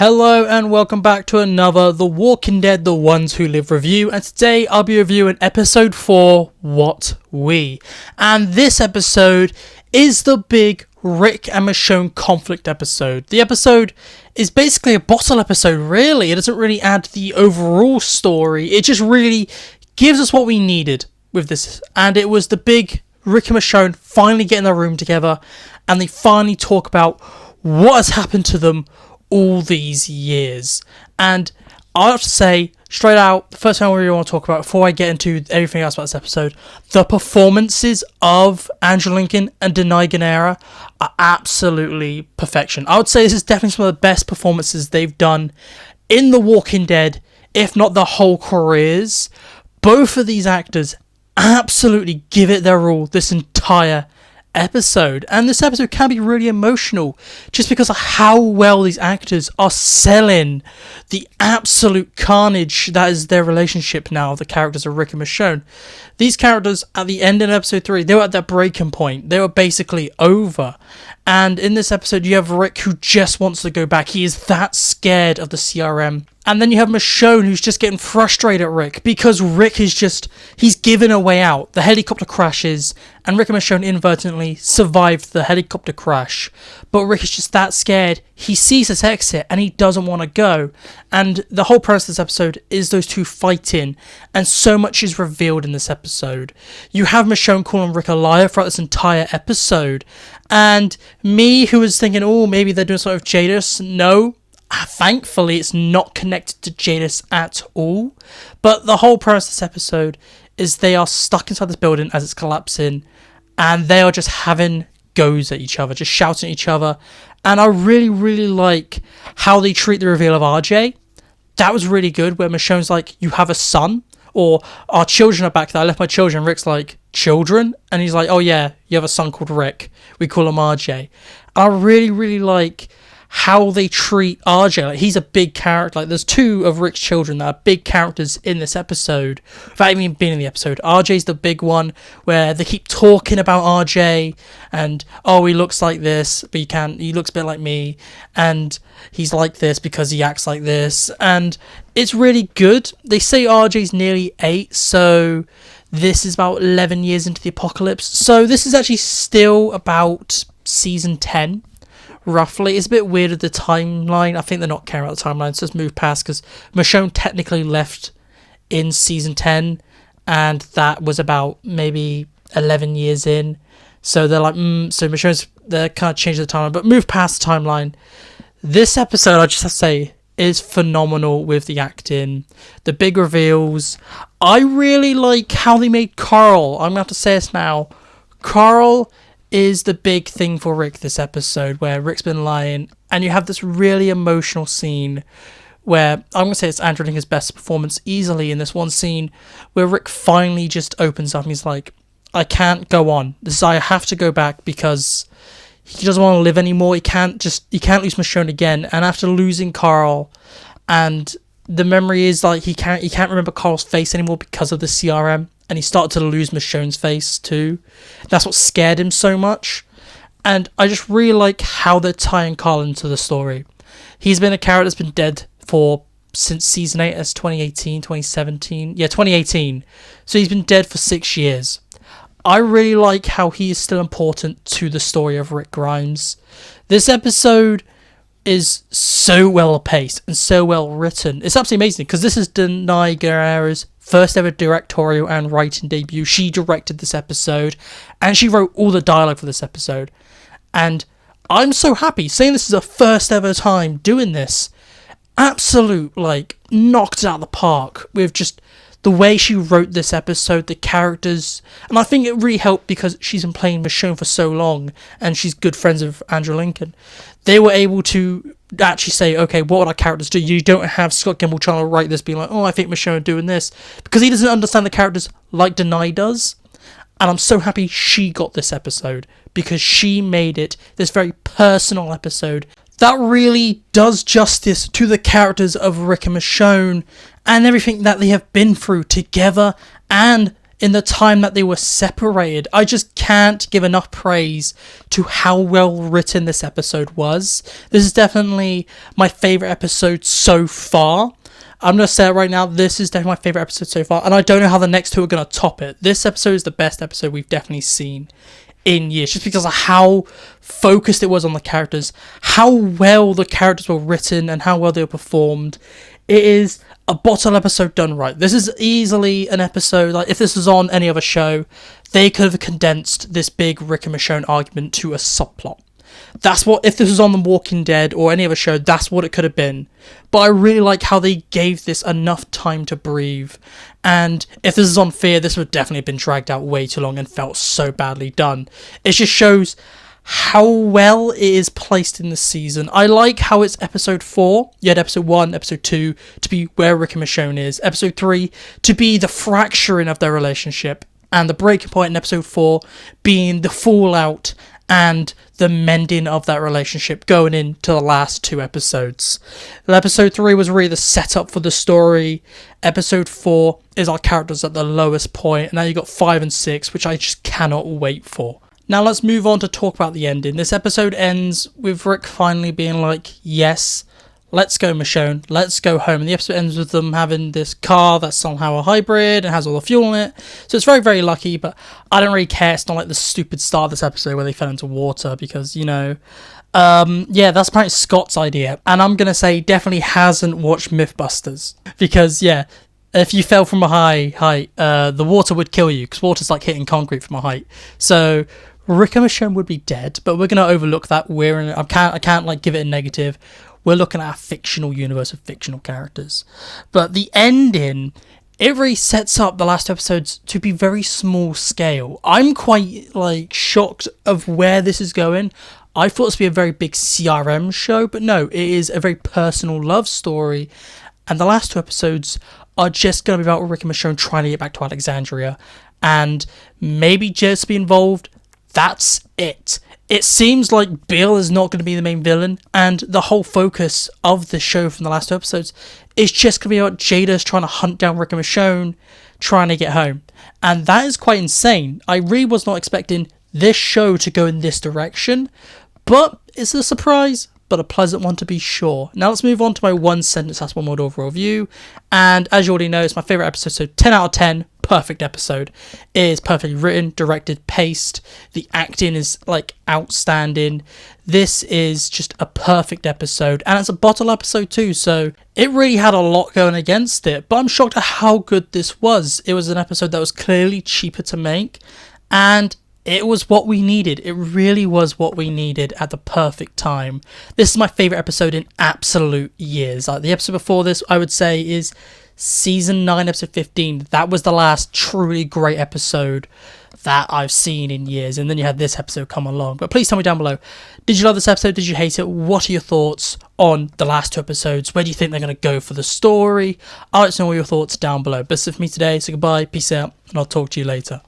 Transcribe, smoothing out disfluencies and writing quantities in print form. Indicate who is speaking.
Speaker 1: Hello and welcome back to another The Walking Dead The Ones Who Live review, and today I'll be reviewing episode 4, What We. And this episode is the big Rick and Michonne conflict episode. The episode is basically a bottle episode, really. It doesn't really add to the overall story, it just really gives us what we needed with this. And it was the big Rick and Michonne finally getting their room together, and they finally talk about what has happened to them all these years. And I have to say straight out, the first thing I really want to talk about before I get into everything else about this episode, the performances of Andrew Lincoln and Danai Gurira are absolutely perfection. I would say this is definitely some of the best performances they've done in The Walking Dead, if not the whole careers. Both of these actors absolutely give it their all this entire episode, and this episode can be really emotional just because of how well these actors are selling the absolute carnage that is their relationship now, the characters of Rick and Michonne. These characters at the end in episode 3, they were at that breaking point, they were basically over, and in this episode you have Rick who just wants to go back. He is that scared of the CRM. And then you have Michonne who's just getting frustrated at Rick because Rick is he's given a way out. The helicopter crashes and Rick and Michonne inadvertently survived the helicopter crash. But Rick is just that scared. He sees this exit and he doesn't want to go. And the whole premise of this episode is those two fighting, and so much is revealed in this episode. You have Michonne calling Rick a liar throughout this entire episode. And me, who was thinking, oh, maybe they're doing something with Jadis, no. Thankfully, it's not connected to Jadis at all. But the whole premise of this episode is they are stuck inside this building as it's collapsing, and they are just having goes at each other, just shouting at each other. And I really, really like how they treat the reveal of RJ. That was really good, where Michonne's like, you have a son? Or, our children are back there, I left my children. Rick's like, children? And he's like, oh yeah, you have a son called Rick. We call him RJ. I really, really like how they treat RJ. Like, he's a big character. Like, there's two of Rick's children that are big characters in this episode without even being in the episode. RJ's the big one, where they keep talking about RJ and, oh, he looks like this, but he looks a bit like me, and he's like this because he acts like this, and it's really good. They say RJ's nearly 8, so this is about 11 years into the apocalypse, so this is actually still about season 10 roughly. It's a bit weird with the timeline. I think they're not caring about the timeline, so let's move past, because Michonne technically left in season 10, and that was about maybe 11 years in, so they're like, so they're kind of changing the timeline, but move past the timeline. This episode, I just have to say, is phenomenal with the acting, the big reveals. I really like how they made Carl. I'm gonna have to say this now. Carl is the big thing for Rick this episode, where Rick's been lying, and you have this really emotional scene where I'm going to say it's Andrew Lincoln's best performance easily in this one scene, where Rick finally just opens up and he's like, I can't go on. I have to go back because he doesn't want to live anymore. He can't lose Michonne again. And after losing Carl, and the memory is like he can't remember Carl's face anymore because of the CRM. And he started to lose Michonne's face too. That's what scared him so much. And I just really like how they're tying Carl into the story. He's been a character that's been dead since season 8, as 2018, 2017. Yeah, 2018. So he's been dead for 6 years. I really like how he is still important to the story of Rick Grimes. This episode is so well paced and so well written. It's absolutely amazing, because this is Danai Gurira's first ever directorial and writing debut. She directed this episode, and she wrote all the dialogue for this episode. And I'm so happy, saying this is her first ever time doing this. Absolute, knocked it out of the park with just the way she wrote this episode, the characters. And I think it really helped because she's been playing Michonne for so long, and she's good friends with Andrew Lincoln. They were able to actually say, okay, what would our characters do? You don't have Scott Gimple trying to write this being like, oh, I think Michonne doing this, because he doesn't understand the characters like Danai does. And I'm so happy she got this episode, because she made it this very personal episode that really does justice to the characters of Rick and Michonne and everything that they have been through together and in the time that they were separated. I just can't give enough praise to how well written this episode was. This is definitely my favourite episode so far. I'm going to say it right now, this is definitely my favourite episode so far, and I don't know how the next two are going to top it. This episode is the best episode we've definitely seen in years, just because of how focused it was on the characters, how well the characters were written, and how well they were performed. It is a bottle episode done right. This is easily an episode, like if this was on any other show, they could have condensed this big Rick and Michonne argument to a subplot. That's what, if this was on The Walking Dead or any other show, that's what it could have been. But I really like how they gave this enough time to breathe. And if this is on Fear, this would definitely have been dragged out way too long and felt so badly done. It just shows how well it is placed in the season. I like how it's episode 4. You had episode 1, episode 2 to be where Rick and Michonne is. Episode 3 to be the fracturing of their relationship. And the breaking point in episode 4 being the fallout and the mending of that relationship going into the last 2 episodes. Episode 3 was really the setup for the story. Episode 4 is our characters at the lowest point. And now you got 5 and 6, which I just cannot wait for. Now let's move on to talk about the ending. This episode ends with Rick finally being like, yes, let's go Michonne, let's go home. And the episode ends with them having this car that's somehow a hybrid and has all the fuel in it. So it's very, very lucky, but I don't really care. It's not like the stupid start of this episode where they fell into water because, you know, yeah, that's apparently Scott's idea. And I'm going to say definitely hasn't watched Mythbusters because, yeah, if you fell from a high height, the water would kill you because water's like hitting concrete from a height. So Rick and Michonne would be dead, but we're going to overlook that. I can't like give it a negative. We're looking at a fictional universe of fictional characters. But the ending, it really sets up the last episodes to be very small scale. I'm quite like shocked of where this is going. I thought this would be a very big CRM show, but no, it is a very personal love story. And the last 2 episodes are just going to be about Rick and Michonne trying to get back to Alexandria. And maybe just be involved. That's it. It seems like Bill is not going to be the main villain, and the whole focus of the show from the last 2 episodes is just going to be about Jada's trying to hunt down Rick and Michonne, trying to get home. And that is quite insane. I really was not expecting this show to go in this direction, but it's a surprise, but a pleasant one to be sure. Now let's move on to my 1 sentence, that's 1 word overall review. And as you already know, it's my favourite episode, so 10 out of 10. Perfect episode. It is perfectly written, directed, paced. The acting is like outstanding. This is just a perfect episode, and it's a bottle episode too, so it really had a lot going against it, but I'm shocked at how good this was. It was an episode that was clearly cheaper to make, and it was what we needed. It really was what we needed at the perfect time. This is my favourite episode in absolute years. Like the episode before this, I would say, is Season 9, Episode 15. That was the last truly great episode that I've seen in years. And then you had this episode come along. But please tell me down below, did you love this episode? Did you hate it? What are your thoughts on the last 2 episodes? Where do you think they're going to go for the story? I'd like to know all your thoughts down below. But that's it for me today. So goodbye, peace out, and I'll talk to you later.